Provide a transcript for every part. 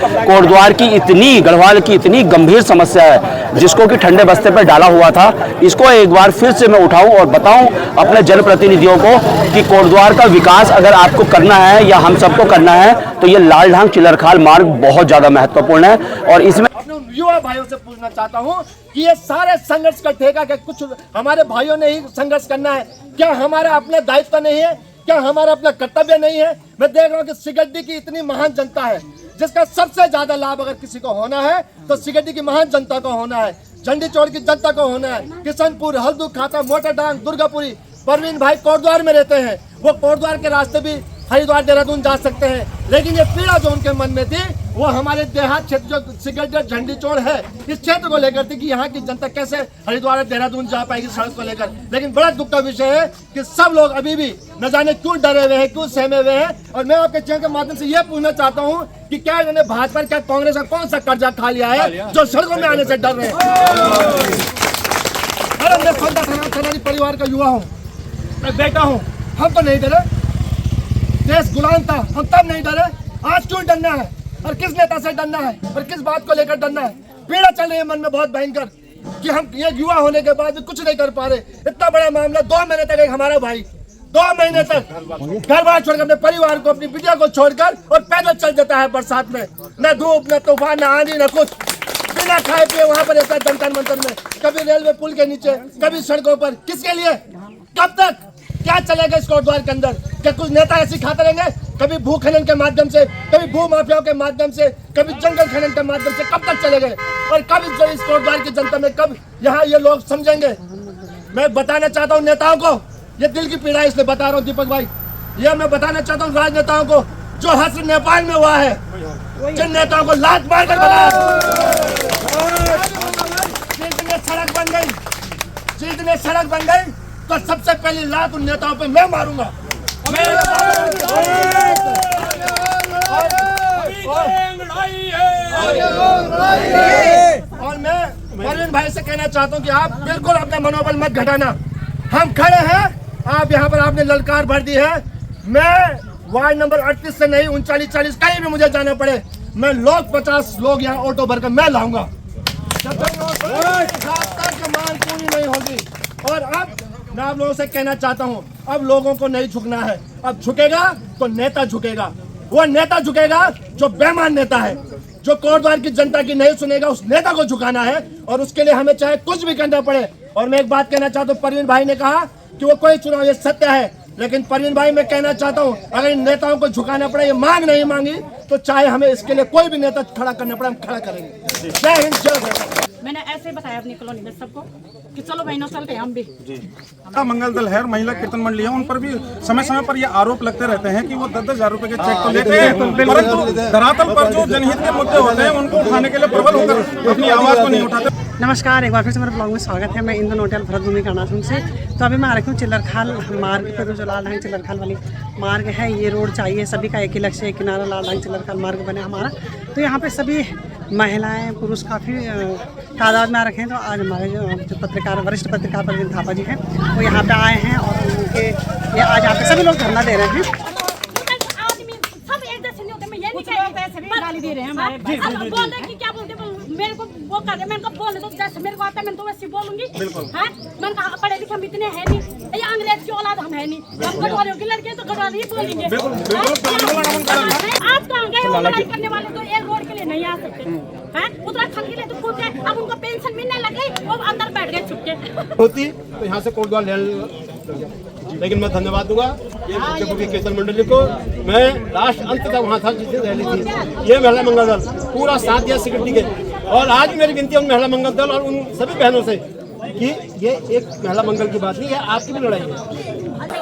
कोटद्वार की इतनी, गढ़वाल की इतनी गंभीर समस्या है जिसको कि ठंडे बस्ते पर डाला हुआ था, इसको एक बार फिर से मैं उठाऊं और बताऊं अपने जनप्रतिनिधियों को कि कोटद्वार का विकास अगर आपको करना है या हम सबको करना है तो ये लालढांग चिलरखाल मार्ग बहुत ज्यादा महत्वपूर्ण है। और इसमें युवा भाइयों से पूछना चाहता हूं कि ये सारे संघर्ष का ठेका क्या कुछ हमारे भाइयों ने ही संघर्ष करना है? क्या हमारा अपना दायित्व नहीं है? क्या हमारा अपना कर्तव्य नहीं है? मैं देख रहा हूं कि सिगड्डी की इतनी महान जनता है जिसका सबसे ज्यादा लाभ अगर किसी को होना है तो सिगड्डी की महान जनता को होना है, झंडी चौड़ की जनता को होना है। किशनपुर, हल्दू, खाता, मोटाडांग, दुर्गापुरी, परवीन भाई कोटद्वार में रहते हैं, वो कोटद्वार के रास्ते भी हरिद्वार देहरादून जा सकते हैं, लेकिन ये पीड़ा जो उनके मन में थी वो हमारे देहात क्षेत्र जो सिगड्डी झंडी चौड़ है इस क्षेत्र को लेकर थी कि यहाँ की जनता कैसे हरिद्वार देहरादून जा पाएगी सड़क को लेकर। लेकिन बड़ा दुख का विषय है कि सब लोग अभी भी न जाने क्यों डरे हुए हैं, क्यों सहमे हुए हैं। और मैं आपके चैनल के माध्यम से ये पूछना चाहता हूँ कि क्या इन्होंने भाजपा, क्या कांग्रेस का कौन सा कर्जा खा लिया है जो सड़कों में आने से डर रहे हैं? मैं सेनानी परिवार का युवा हूँ, मैं बेटा हूँ, हम तो नहीं डरे। देश गुलाम था, हम तब नहीं डरे, आज क्यों डरना है? और किस नेता से डरना है और किस बात को लेकर डरना है? पीड़ा चल रही है मन में बहुत भयंकर कि हम ये युवा होने के बाद भी कुछ नहीं कर पा रहे। इतना बड़ा मामला 2 महीने तक एक हमारा भाई 2 महीने तक घर बार छोड़कर अपने परिवार को, अपनी बिटिया को छोड़कर और पैदल चल देता है बरसात में, न धूप, न तूफान, न आंधी, न कुछ, बिना खाए पिए वहां पर रहता है जंतर मंतर में, कभी रेलवे पुल के नीचे, कभी सड़कों पर। किसके लिए? कब तक? क्या चलेगा इस कोटद्वार के अंदर? क्या कुछ नेता ऐसे खाते रहेंगे? कभी भू खनन के माध्यम से, कभी भू माफियाओं के माध्यम से, कभी जंगल खनन के माध्यम से, कब तक चलेंगे? और कब इस कोटद्वार की जनता में, कब यहाँ ये लोग समझेंगे? मैं बताना चाहता हूँ नेताओं को, ये दिल की पीड़ा है इसलिए बता रहा हूँ दीपक भाई, ये मैं बताना चाहता हूँ राजनेताओं को जो हश्र नेपाल में हुआ है, जिन नेताओं को लात मार कर बनाया, जिस दिन सड़क बन गई तो सबसे पहली लात उन नेताओं पे मैं मारूंगा। और मैं परवीन भाई से कहना चाहता हूं कि आप बिल्कुल अपना मनोबल मत घटाना, हम खड़े हैं, आप यहाँ पर आपने ललकार भर दी है। मैं वार्ड नंबर 38 से नहीं 39-40 कहीं भी मुझे जाना पड़े, मैं लोग 50 लोग यहाँ ऑटो भरकर मैं लाऊंगा जब तक मांग पूरी नहीं होगी। और अब मैं आप लोगों से कहना चाहता हूं, अब लोगों को नहीं झुकना है, अब झुकेगा तो नेता झुकेगा। वो नेता झुकेगा जो बेईमान नेता है, जो कोटद्वार की जनता की नहीं सुनेगा, उस नेता को झुकाना है और उसके लिए हमें चाहे कुछ भी करना पड़े। और मैं एक बात कहना चाहता हूँ, परवीन भाई ने कहा कि वो कोई चुनाव, ये सत्य है, लेकिन परवीन भाई मैं कहना चाहता हूँ अगर इन नेताओं को झुकाना पड़े, ये मांग नहीं मांगी तो चाहे हमें इसके लिए कोई भी नेता खड़ा करना पड़े, हम खड़ा करेंगे। जय हिंद, जय भारत। मैंने ऐसे बताया अपनी कॉलोनी में सबको कि चलो बहनों चलते हैं हम भी। मंगल दल है, महिला कीर्तन मंडली है, उन पर भी समय समय पर ये आरोप लगते रहते हैं कि वो 10,000 रुपए के चेक तो लेते हैं, परंतु धरातल पर जो जनहित के मुद्दे होते हैं उनको उठाने के लिए प्रबल होकर अपनी आवाज को नहीं उठाते। नमस्कार, एक बार फिर से मेरे ब्लॉग में स्वागत है। मैं इंदु नोटियाल भरत भूमि कर्नाटक से। तो अभी मैं आ रखी हूँ चिलरखाल मार्ग पे, जो लालढांग चिलरखाल वाली मार्ग है, ये रोड चाहिए सभी का, एक ही लक्ष्य है, किनारा लालढांग चिलरखाल मार्ग बने हमारा। तो यहाँ पे सभी महिलाएं पुरुष काफ़ी तादाद में आ रखे हैं। तो आज हमारे जो पत्रकार, वरिष्ठ पत्रकार परवीन थापा जी हैं, वो यहाँ पे आए हैं और उनके ये आज यहाँ पे सभी लोग धरना दे रहे हैं। गाली दे रहे हैं हमारे बोल रहे कि क्या बोलते मेरे को वो कर रहे, मैंने कहा बोल दो, जैसे मेरे को आता है मैं तो वैसे बोलूंगी। मैंने कहा पढ़े लिखे हम इतने हैं नहीं, ये अंग्रेज की औलाद हम है नहीं, हम गढ़वालियों की लड़के तो गढ़वाली ही बोलेंगे। आज कहाँ गए वो लड़ाई करने वाले, तो एक रोड के लिए नहीं आ सकते, उत्तराखंड के लिए तो खुद है, अब उनको पेंशन मिलने लगे वो अंदर बैठ गए छुपके होती तो यहाँ से कोटद्वार ले, लेकिन मैं धन्यवाद दूंगा ये कीर्तन मंडली को। मैं लास्ट अंत तक वहाँ था जिस दिन रैली थी, ये महिला मंगल दल पूरा साथ दिया सिक्योरिटी के। और आज मेरी विनती है उन महिला मंगल दल और उन सभी बहनों से कि ये एक महिला मंगल की बात नहीं है, आपकी भी लड़ाई है।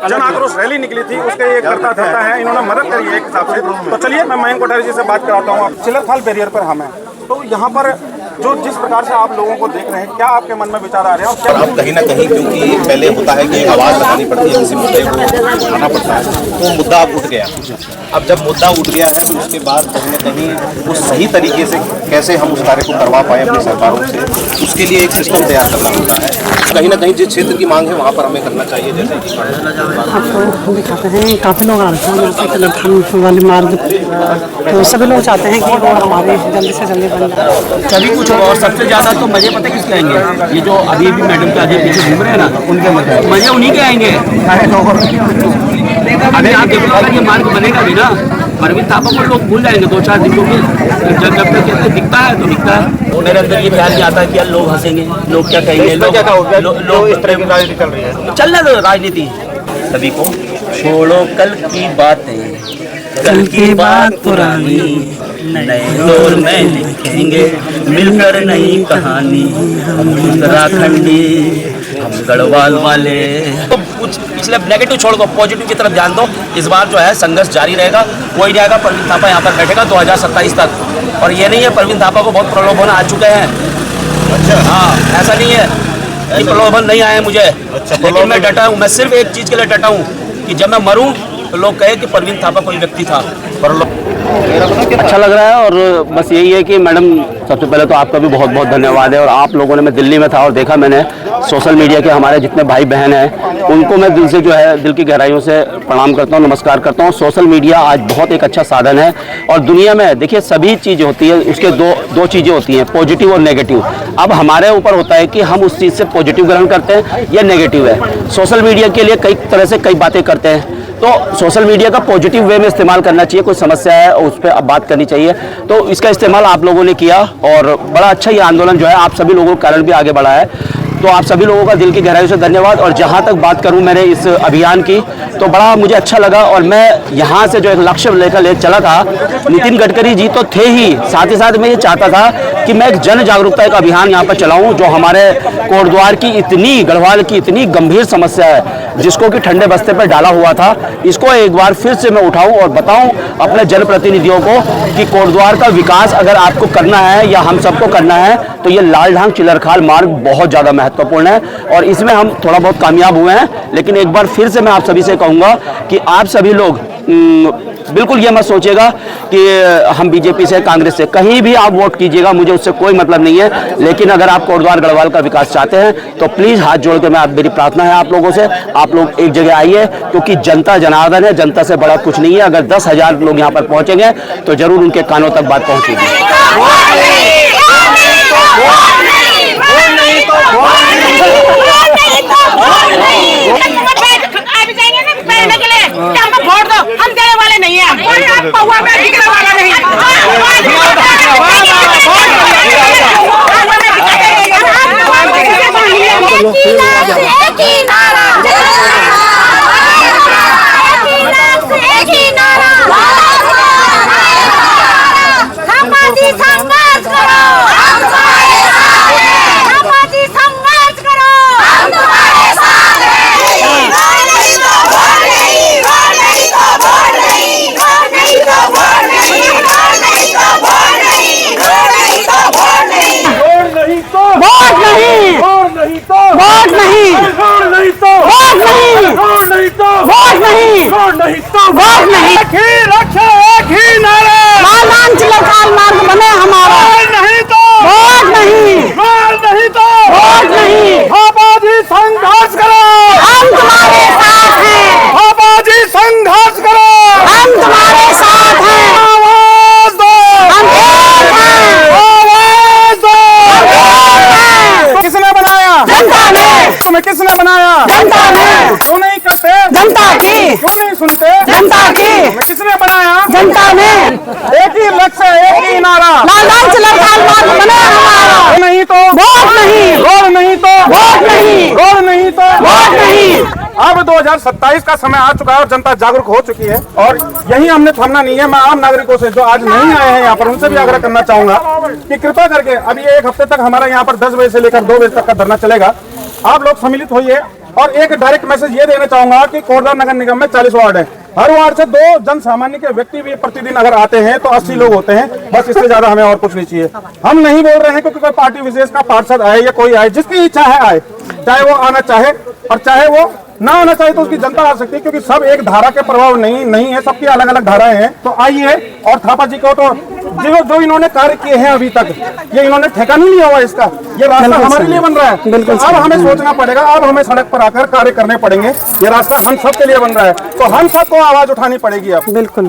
जन आक्रोश रैली निकली थी, उसके ये करता धरता है, इन्होंने मदद करी है एक हिसाब से। तो चलिए मैं मयंक कोठारी जी से बात कराता हूँ। चिलरखाल बैरियर पर हम हैं, तो यहाँ पर जो जिस प्रकार से आप लोगों को देख रहे हैं, क्या आपके मन में विचार आ रहे हैं और क्या अब कहीं ना कहीं, क्योंकि पहले होता है कि आवाज़ लगानी पड़ती है, किसी मुद्दे को उठाना पड़ता है, तो मुद्दा अब उठ गया। अब जब मुद्दा उठ गया है तो उसके बाद कहीं ना कहीं वो सही तरीके से कैसे हम उस कार्य को करवा पाए अपनी सरकारों से, उसके लिए एक सिस्टम तैयार करना होता है। कहीं ना कहीं जिस क्षेत्र की मांग है वहाँ पर हमें करना चाहिए। जैसे कि आपको दिखाते हैं काफ़ी लोग आ रहे हैं यहाँ पे चिल्लर खान वाले मार्ग, तो सभी लोग चाहते हैं कि रोड हमारे जल्दी से जल्दी बन जाए। सभी कुछ और सबसे ज्यादा तो मजे पता किसके आएंगे, ये जो अभी भी मैडम के आगे पीछे घूम रहे हैं ना, उनके मजे उन्हीं के आएंगे। अभी आप देखो अगर ये मार्ग बनेगा भी ना, परवीन थापा को लोग भूल जाएंगे 2-4 दिन में। जब तक दिखता है तो दिखता है। मेरे अंदर ये ख्याल नहीं आता कि यार लोग हंसेंगे, लोग क्या कहेंगे, लोग इस तरह की राजनीति चल रही है, चल रहा है राजनीति। सभी को छोड़ो कल की बातें, कल की बात पुरानी, नए दौर में लिखेंगे मिलकर नई कहानी। हम उत्तराखंडी, हम गढ़वाल वाले। तो कुछ पिछले नेगेटिव छोड़ दो, पॉजिटिव की तरफ ध्यान दो। इस बार जो है संघर्ष जारी रहेगा, कोई नहीं आएगा। परवीन थापा यहाँ पर बैठेगा 2027 तक। और ये नहीं है परवीन थापा को बहुत प्रलोभन आ चुके हैं। अच्छा, हाँ, ऐसा नहीं है कि प्रलोभन नहीं आए मुझे, लेकिन मैं डटा हूँ। मैं सिर्फ एक चीज़ के लिए डटा हूँ कि जब मैं मरूँ तो लोग कहे कि परवीन थापा कोई व्यक्ति था। अच्छा लग रहा है। और बस यही है कि मैडम, सबसे पहले तो आपका भी बहुत बहुत धन्यवाद है। और आप लोगों ने, मैं दिल्ली में था और देखा मैंने सोशल मीडिया के हमारे जितने भाई बहन हैं, उनको मैं दिल से जो है, दिल की गहराइयों से प्रणाम करता हूँ, नमस्कार करता हूँ। सोशल मीडिया आज बहुत एक अच्छा साधन है। और दुनिया में देखिए सभी चीज़ें होती है, उसके दो चीज़ें होती हैं, पॉजिटिव और नेगेटिव। अब हमारे ऊपर होता है कि हम उस चीज़ से पॉजिटिव ग्रहण करते हैं या नेगेटिव है। सोशल मीडिया के लिए कई तरह से कई बातें करते हैं, तो सोशल मीडिया का पॉजिटिव वे में इस्तेमाल करना चाहिए। कोई समस्या है उस पर अब बात करनी चाहिए, तो इसका इस्तेमाल आप लोगों ने किया और बड़ा अच्छा ये आंदोलन जो है आप सभी लोगों के कारण भी आगे बढ़ा है। तो आप सभी लोगों का दिल की गहराई से धन्यवाद। और जहाँ तक बात करूँ मेरे इस अभियान की, तो बड़ा मुझे अच्छा लगा। और मैं यहाँ से जो एक लक्ष्य लेकर चला था, नितिन गडकरी जी तो थे ही, साथ ही साथ मैं ये चाहता था कि मैं एक जन जागरूकता एक अभियान यहाँ पर चलाऊँ, जो हमारे कोटद्वार की इतनी, गढ़वाल की इतनी गंभीर समस्या है, जिसको कि ठंडे बस्ते पर डाला हुआ था, इसको एक बार फिर से मैं उठाऊं और बताऊं अपने जनप्रतिनिधियों को कि कोटद्वार का विकास अगर आपको करना है या हम सबको करना है, तो ये लालढांग चिलरखाल मार्ग बहुत ज़्यादा महत्वपूर्ण है। और इसमें हम थोड़ा बहुत कामयाब हुए हैं, लेकिन एक बार फिर से मैं आप सभी से कहूँगा कि आप सभी लोग बिल्कुल ये मत सोचिएगा कि हम बीजेपी से, कांग्रेस से, कहीं भी आप वोट कीजिएगा, मुझे उससे कोई मतलब नहीं है। लेकिन अगर आप कोटद्वार गढ़वाल का विकास चाहते हैं तो प्लीज़ हाथ जोड़ के मेरी प्रार्थना है आप लोगों से, आप लोग एक जगह आइए, क्योंकि जनता जनार्दन है, जनता से बड़ा कुछ नहीं है। अगर 10,000 लोग यहाँ पर पहुँचेंगे तो जरूर उनके कानों तक बात पहुँचेगी। वोट दो, हम देने वाले नहीं है, पौवा में टिकने वाला नहीं। लालढांग चिलरखाल मार्ग बने हमारा, नहीं तो वोट नहीं, नहीं तो वोट नहीं। आबादी संघर्ष करो, हम तुम्हारे साथ हैं। आबादी संघर्ष करो, हम तुम्हारे साथ हैं। आवाज दो, हम एक हैं। आवाज दो। किसने बनाया? जनता ने। तुम्हें किसने बनाया? जनता ने। क्यों नहीं करते? जनता की। क्यों नहीं सुनते? जनता की। किसने बनाया? जनता ने। एक ही लक्ष्य, एक ही नारा, लालढांग चिलरखाल मार्ग बने हमारा, नहीं तो वोट नहीं, रोड नहीं तो वोट नहीं, रोड नहीं तो वोट नहीं। अब 2027 का समय आ चुका है और जनता जागरूक हो चुकी है, और यही हमने थमना नहीं है। मैं आम नागरिकों से जो आज नहीं आए हैं यहाँ पर, उनसे भी आग्रह करना चाहूंगा कि कृपया करके अभी 1 हफ्ते तक हमारा यहाँ पर 10 बजे से लेकर 2 बजे तक का धरना चलेगा। आप लोग सम्मिलित होइए, और एक डायरेक्ट मैसेज ये देना चाहूंगा कि कोटद्वार नगर निगम में 40 वार्ड है, हर वार्ड से 2 जन सामान्य के व्यक्ति भी प्रतिदिन अगर आते हैं तो 80 लोग होते हैं, बस इससे ज्यादा हमें और कुछ नहीं चाहिए। हम नहीं बोल रहे हैं क्योंकि कोई पार्टी विशेष का पार्षद आए या कोई आए, जिसकी इच्छा है आए, चाहे वो आना चाहे और चाहे वो ना आना चाहे तो उसकी जनता आ सकती है, क्योंकि सब एक धारा के प्रभाव नहीं है, सबकी अलग अलग धाराएं हैं। तो आइए, और थापा जी को तो जो इन्होंने कार्य किए हैं अभी तक, ये इन्होंने ठेका नहीं लिया हुआ इसका, ये रास्ता हमारे लिए बन रहा है। बिल्कुल, अब हमें सोचना पड़ेगा, अब हमें सड़क पर आकर कार्य करने पड़ेंगे, ये रास्ता हम सब के लिए बन रहा है, तो हम सबको आवाज उठानी पड़ेगी अब। बिल्कुल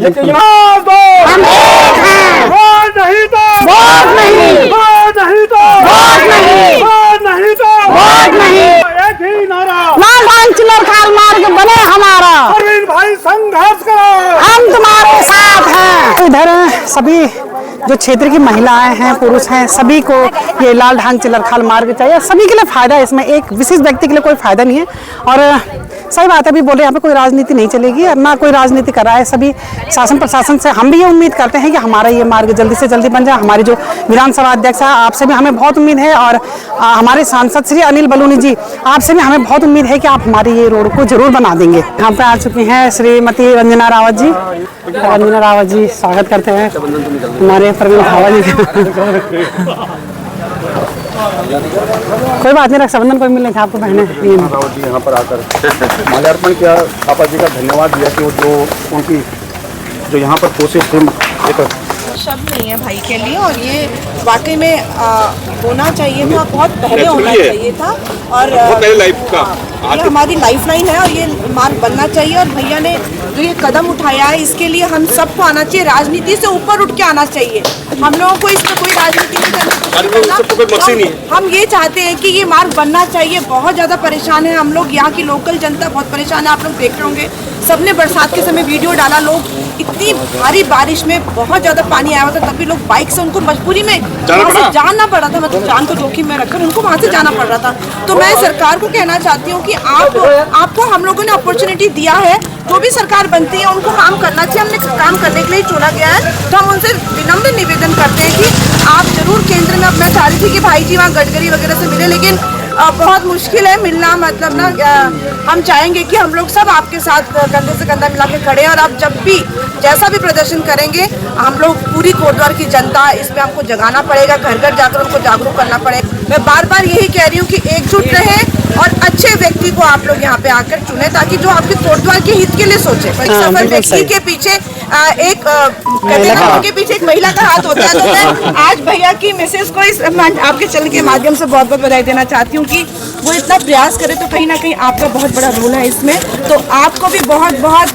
लालधाम चिलरखाल मार्ग बने हमारा, अरविंद भाई संघर्ष करो, हम तुम्हारे साथ हैं। इधर सभी जो क्षेत्र की महिलाएं हैं, पुरुष हैं, सभी को ये लालढांग चिलरखाल मार्ग चाहिए। सभी के लिए फायदा है, इसमें एक विशेष व्यक्ति के लिए कोई फायदा नहीं है। और सही बात है, अभी बोले यहाँ पे कोई राजनीति नहीं चलेगी और ना कोई राजनीति कर रहा है। सभी शासन प्रशासन से हम भी ये उम्मीद करते हैं कि हमारा ये मार्ग जल्दी से जल्दी बन जाए। हमारे जो विधानसभा अध्यक्ष है, आपसे भी हमें बहुत उम्मीद है, और हमारे सांसद श्री अनिल बलूनी जी, आपसे भी हमें बहुत उम्मीद है कि आप हमारी ये रोड को जरूर बना देंगे। यहाँ पे आ चुकी हैं श्रीमती रंजना रावत जी। रंजना रावत जी, स्वागत करते हैं हमारे प्रवीण खावा जी। कोई बात नहीं, रक्षाबंधन कोई मिलने थे आपको बहने जी यहाँ पर आकर माल्यार्पण किया, थापा जी का धन्यवाद दिया कि वो जो उनकी जो यहाँ पर कोशिश थी, एक शब्द नहीं है भाई के लिए, और ये वाकई में होना चाहिए था, बहुत पहले होना चाहिए था, और ये हमारी लाइफलाइन है और ये मार्ग बनना चाहिए। और भैया ने जो ये कदम उठाया है, इसके लिए हम सबको आना चाहिए, राजनीति से ऊपर उठ के आना चाहिए। हम लोगों को इसमें कोई राजनीति नहीं करना, हम ये चाहते हैं कि ये मार्ग बनना चाहिए। बहुत ज़्यादा परेशान है हम लोग, यहाँ की लोकल जनता बहुत परेशान है। आप लोग देख रहे होंगे, सबने बरसात के समय वीडियो डाला, लोग इतनी भारी बारिश में बहुत ज़्यादा पानी आया हुआ था, तभी लोग बाइक से, उनको मजबूरी में वहाँ से जाना पड़ा था, मतलब जान को जोखिम में रखकर उनको वहाँ से जाना पड़ रहा था। तो मैं सरकार को कहना चाहती हूँ कि आपको हम लोगों ने अपॉर्चुनिटी दिया है, जो भी सरकार बनती है उनको काम करना चाहिए। हमने काम करने के लिए चुना गया है, तो हम उनसे विनम्र निवेदन करते हैं कि आप जरूर केंद्र में, अब मैं चाह रही थी कि भाई जी वहाँ गडकरी वगैरह से मिले, लेकिन बहुत मुश्किल है मिलना, मतलब ना हम चाहेंगे कि हम लोग सब आपके साथ कंधे से कंधा मिला के खड़े हैं, और आप जब भी जैसा भी प्रदर्शन करेंगे, हम लोग पूरी कोटद्वार की जनता, इसमें हमको जगाना पड़ेगा, घर घर जाकर उनको जागरूक करना पड़ेगा। मैं बार बार यही कह रही हूँ कि एकजुट रहे और अच्छे व्यक्ति को आप लोग यहाँ पे आकर चुने, ताकि जो आपके कोटद्वार के हित के लिए सोचे। सफल व्यक्ति के पीछे उनके पीछे एक महिला का हाथ होता है। तो मैं आज भैया की मिसेज को इस आपके चैनल के माध्यम से बहुत बहुत बधाई देना चाहती हूँ कि वो इतना प्रयास करे, तो कहीं ना कहीं आपका बहुत बड़ा रोल है इसमें। तो आपको भी बहुत बहुत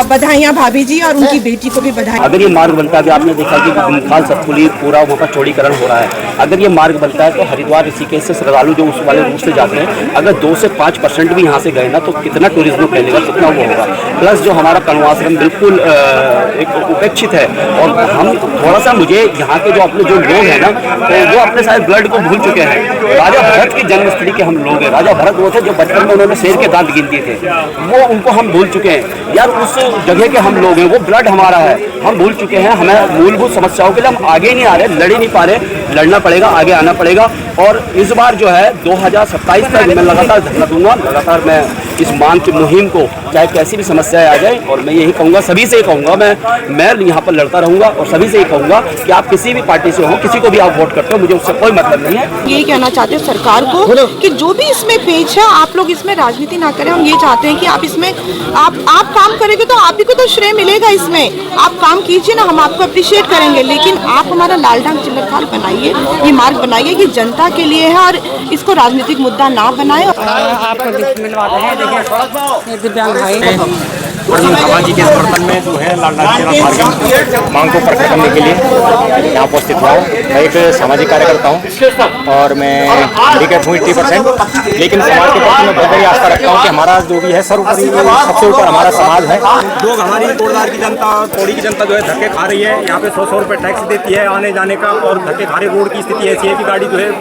बधाइयाँ भाभी जी, और उनकी बेटी को भी बधाई। अगर ये मार्ग बनता है, आपने देखा कि भीमखाल सतपुली पूरा वहाँ का चौड़ीकरण हो रहा है, अगर ये मार्ग बनता है तो हरिद्वार ऋषिकेश से श्रद्धालु जो उस वाले रूट से जाते हैं, अगर 2 से 5% भी यहाँ से गए ना, तो कितना टूरिज्म फैलेगा, कितना वो होगा। प्लस जो हमारा कण्वाश्रम बिल्कुल एक उपेक्षित है, और हम थोड़ा सा, मुझे यहाँ के जो अपने जो लोग हैं ना, तो वो अपने सारे ब्लड को भूल चुके हैं। राजा भरत की जन्मस्थली के हम लोग हैं, राजा भरत वो थे जो बचपन में उन्होंने शेर के दांत गिन दिए थे, वो उनको हम भूल चुके हैं यार। उस जगह के हम लोग हैं, वो ब्लड हमारा है, हम भूल चुके हैं। हमें मूलभूत समस्याओं के लिए हम आगे नहीं आ रहे, लड़ ही नहीं पा रहे, लड़ना पड़ेगा, आगे आना पड़ेगा। और इस बार जो है 2027 तक मैं लगातार धरना दूंगा, लगातार मैं इस मांग की मुहिम को, चाहे कैसी भी समस्याएं आ जाए, और मैं यही कहूँगा, सभी से ही कहूँगा, मैं यहाँ पर लड़ता रहूँगा, और सभी से ही कहूँगा कि आप किसी भी पार्टी से हो, किसी को भी आप वोट करते हो, मुझे उससे कोई मतलब नहीं है। यही कहना चाहते हैं सरकार को कि जो भी इसमें पेच है, आप लोग इसमें राजनीति ना करें। हम ये चाहते हैं कि आप इसमें आप काम करेंगे तो आप ही को तो श्रेय मिलेगा इसमें। आप काम कीजिए ना, हम आपको अप्रिशिएट करेंगे, लेकिन आप हमारा लालढांग चिलरखाल बनाइए, ये मार्ग बनाइए, ये जनता के लिए है, और इसको राजनीतिक मुद्दा ना बनाए। आपको मिलवाते हैं, देखिए दिव्यांग भाई जी के समर्थन में जो है लालढांग मार्ग मांग को प्रकट करने के लिए यहाँ उपस्थित हुआ हूँ। मैं एक सामाजिक कार्यकर्ता हूँ, और मैं हैंडीकैप हूँ 80%, लेकिन समाज के प्रति मैं बहुत बड़ी आस्था रखता हूँ कि हमारा जो भी है सर्वोपरि, सबसे ऊपर हमारा समाज है। लोग, हमारी कोटद्वार की जनता, पौड़ी की जनता जो है धक्के खा रही है, यहाँ पे 100 रुपये टैक्स देती है आने जाने का, और धक्के खा रही रोड की स्थिति ऐसी है कि गाड़ी जो है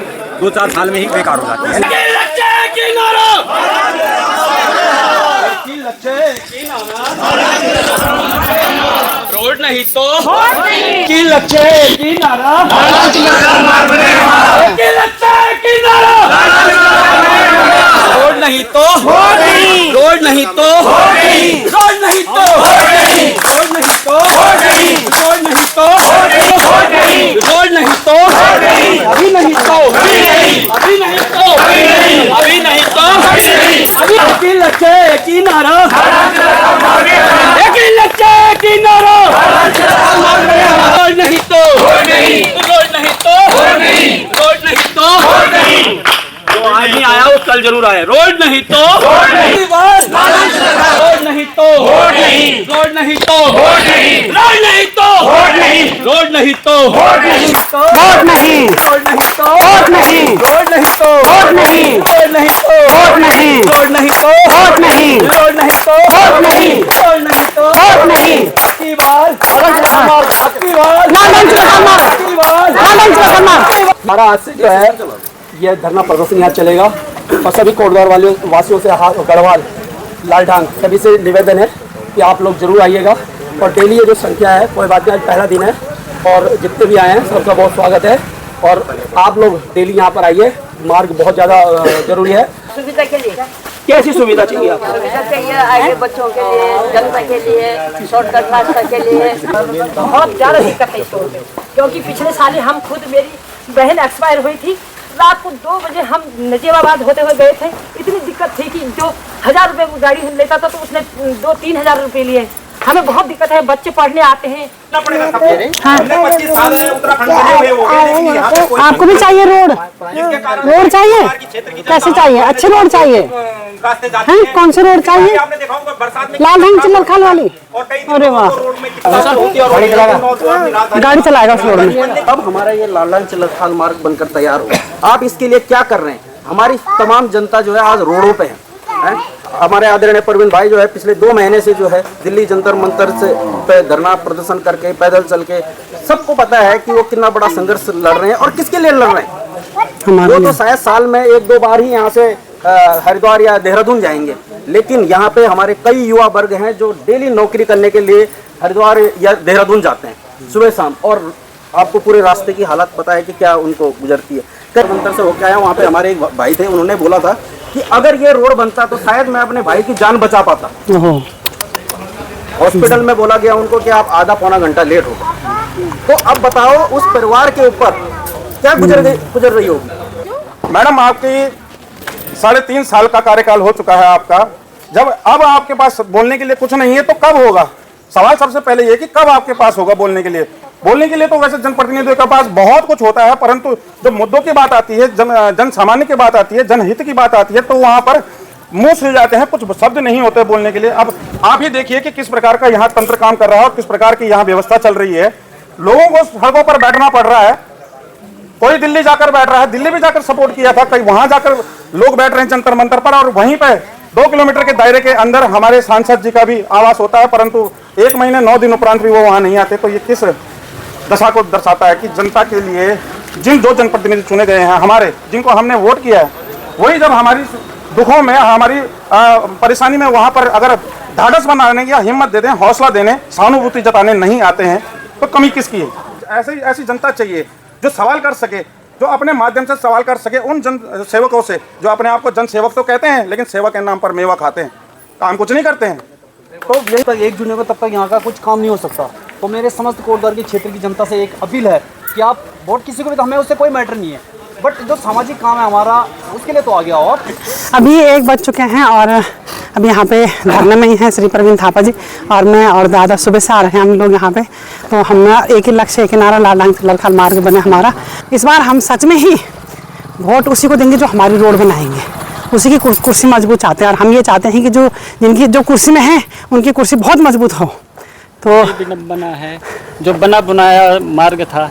2-4 साल में ही बेकार हो जाती है। रोड नहीं तो की लक्ष्य की नारा, रोड नहीं तो नहीं तो रोड नहीं तो रोड नहीं तो रोड नहीं तो रोड नहीं तो अभी नहीं तो अभी नहीं तो अभी नहीं तो अभी वकील लक्ष्य की नारा वकील लक्ष्य की नारा रोड नहीं तो रोड नहीं तो रोड नहीं तो जो आज नहीं आया वो कल जरूर आए। रोड नहीं तो रोड नहीं तो रोड नहीं तो रोड नहीं तो रोड नहीं तो रोड नहीं तो रोड नहीं रोड नहीं तो रोड नहीं रोड नहीं तो रोड नहीं रोड नहीं तो रोड नहीं रोड नहीं तो रोड नहीं रोड नहीं तो रोड नहीं रोड नहीं तो रोड नहीं की बात हमारा आज से जो है ये धरना प्रदर्शन यहाँ चलेगा और सभी कोटद्वार वासियों से गढ़वाल लालढांग सभी से निवेदन है कि आप लोग जरूर आइएगा और डेली ये जो संख्या है कोई बात नहीं, आज पहला दिन है और जितने भी आए हैं सबका बहुत स्वागत है और आप लोग डेली यहाँ पर आइए। मार्ग बहुत ज़्यादा जरूरी है। सुविधा के लिए कैसी सुविधा चाहिए आपको? सुविधा चाहिए आगे बच्चों के लिए, जनता के लिए, शॉर्टकट रास्ता के लिए। बहुत ज़्यादा दिक्कत है इस रोड में, क्योंकि पिछले साल ही हम खुद, मेरी बहन एक्सपायर हुई थी, रात को 2 बजे हम नजीबाबाद होते हुए गए थे। इतनी दिक्कत थी कि जो 1000 रुपये गाड़ी लेता था तो उसने 2-3 हजार रुपये लिए। हमें बहुत दिक्कत है, बच्चे पढ़ने आते हैं। आपको भी चाहिए रोड? रोड चाहिए? कैसे चाहिए? अच्छे रोड चाहिए हैं? कौन से रोड चाहिए? लालढांग चिल्लरखाल वाली? अरे वाह, गाड़ी चलाएगा उस रोड में। अब हमारा ये लालढांग चिल्लरखाल मार्ग बनकर तैयार हो, आप इसके लिए क्या कर रहे हैं? हमारी तमाम जनता जो है आज रोडों पे है। हमारे आदरणीय प्रवीण भाई जो है पिछले 2 महीने से जो है दिल्ली जंतर मंतर से पे धरना प्रदर्शन करके पैदल चल के, सबको पता है कि वो कितना बड़ा संघर्ष लड़ रहे हैं और किसके लिए लड़ रहे हैं। वो तो शायद साल में 1-2 बार ही यहाँ से हरिद्वार या देहरादून जाएंगे, लेकिन यहाँ पे हमारे कई युवा वर्ग हैं जो डेली नौकरी करने के लिए हरिद्वार या देहरादून जाते हैं सुबह शाम, और आपको पूरे रास्ते की हालत पता है कि क्या उनको गुजरती है। मंतर से होकर आया, वहाँ पे हमारे एक भाई थे, उन्होंने बोला था कि अगर ये रोड बनता तो शायद मैं अपने भाई की जान बचा पाता। हॉस्पिटल में बोला गया उनको कि आप आधा-पौना घंटा लेट हो। तो अब बताओ उस परिवार के ऊपर क्या गुजर रही होगी। मैडम, आपकी 3.5 साल का कार्यकाल हो चुका है आपका। जब अब आपके पास बोलने के लिए कुछ नहीं है तो कब होगा? सवाल सबसे पहले ये कि कब आपके पास होगा बोलने के लिए। बोलने के लिए तो वैसे जनप्रतिनिधियों के पास बहुत कुछ होता है, परंतु जब मुद्दों की बात आती है, जन सामान्य की बात आती है, जनहित की बात आती है, तो वहां पर मुंह सिल जाते हैं, कुछ शब्द नहीं होते बोलने के लिए। अब आप ही देखिए कि किस प्रकार का यहाँ तंत्र काम कर रहा है और किस प्रकार की यहाँ व्यवस्था चल रही है। लोगों को सड़कों पर बैठना पड़ रहा है, कोई दिल्ली जाकर बैठ रहा है, दिल्ली भी जाकर सपोर्ट किया था, कई वहां जाकर लोग बैठ रहे हैं जंतर मंतर पर, और वहीं पे 2 किलोमीटर के दायरे के अंदर हमारे सांसद जी का भी आवास होता है, परंतु 1 महीने 9 दिन उपरांत भी वो वहां नहीं आते। तो ये किस दशा को दर्शाता है कि जनता के लिए जिन 2 जनप्रतिनिधि चुने गए हैं हमारे, जिनको हमने वोट किया है, वही जब हमारी दुखों में, हमारी परेशानी में वहां पर अगर ढाढ़स बनाने या हिम्मत दे दें, हौसला देने, सहानुभूति जताने नहीं आते हैं, तो कमी किसकी है? ऐसी जनता चाहिए जो सवाल कर सके, जो अपने माध्यम से सवाल कर सके उन जन सेवकों से, जो अपने आप को जन सेवक तो कहते हैं लेकिन सेवा के नाम पर मेवा खाते हैं, काम कुछ नहीं करते हैं। तो यही तक एक जून को तब तक यहाँ का कुछ काम नहीं हो सकता। तो मेरे समस्त कोटद्वार के क्षेत्र की जनता से एक अपील है कि आप वोट किसी को भी, तो हमें उससे कोई मैटर नहीं है, बट जो सामाजिक काम है हमारा उसके लिए तो आ गया। और अभी 1 बज चुके हैं और अभी यहाँ पे धरने में ही हैं श्री प्रवीण थापा जी और मैं और दादा सुबह से आ रहे हैं हम लोग यहाँ पे। तो हम एक ही लक्ष्य, एक ही नारा, लालढांग चिल्लरखाल मार्ग बने हमारा। इस बार हम सच में ही वोट उसी को देंगे जो हमारी रोड बनाएंगे, उसी की कुर्सी मजबूत चाहते हैं। और हम ये चाहते हैं कि जिनकी जो कुर्सी में है उनकी कुर्सी बहुत मजबूत हो। तो बना है, जो बना बनाया मार्ग था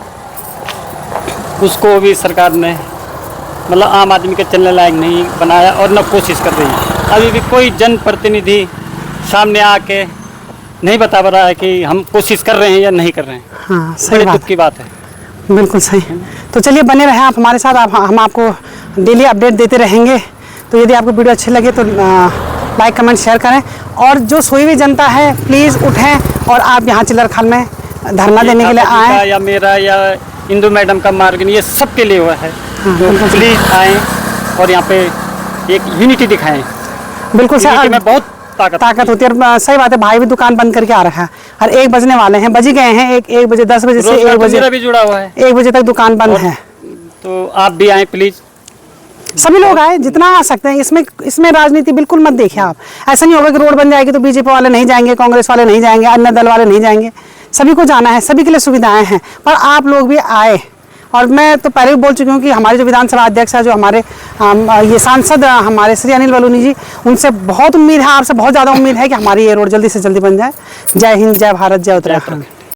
उसको भी सरकार ने मतलब आम आदमी के चलने लायक नहीं बनाया और न कोशिश कर रही है। अभी भी कोई जनप्रतिनिधि सामने आके नहीं बता रहा है कि हम कोशिश कर रहे हैं या नहीं कर रहे हैं। हाँ, सही दुख की बात है। बिल्कुल सही। तो चलिए बने रहें आप हमारे साथ, हम आपको डेली अपडेट देते रहेंगे। तो यदि आपको वीडियो अच्छी लगे तो लाइक कमेंट शेयर करें, और जो सोई हुई जनता है प्लीज़ उठें और आप यहाँ चिल्लरखाल में धरना देने के लिए आएँ। या मेरा या इंदु मैडम का मार्ग नहीं, ये सबके लिए हुआ है। तो प्लीज़ आएँ और यहाँ पे एक यूनिटी दिखाएं। बिल्कुल सर, में बहुत ताकत होती है। और सही बात है, भाई भी दुकान बंद करके आ रखा है और 1 बजने वाले हैं, बज गए हैं 1 बजे, 10 बजे से 1 बजे भी जुड़ा हुआ है, 1 बजे तक दुकान बंद है। तो आप भी आए प्लीज, सभी लोग आए जितना आ सकते हैं। इसमें राजनीति बिल्कुल मत देखिए आप। ऐसा नहीं होगा कि रोड बन जाएगी तो बीजेपी वाले नहीं जाएंगे, कांग्रेस वाले नहीं जाएंगे, अन्य दल वाले नहीं जाएंगे। सभी को जाना है, सभी के लिए सुविधाएं हैं, पर आप लोग भी आए। और मैं तो पहले भी बोल चुकी हूँ कि हमारे जो विधानसभा अध्यक्ष है, जो हमारे ये सांसद हमारे श्री अनिल बलूनी जी, उनसे बहुत उम्मीद है, आपसे बहुत ज़्यादा उम्मीद है कि हमारी ये रोड जल्दी से जल्दी बन जाए। जय हिंद, जय भारत, जय उत्तराखंड।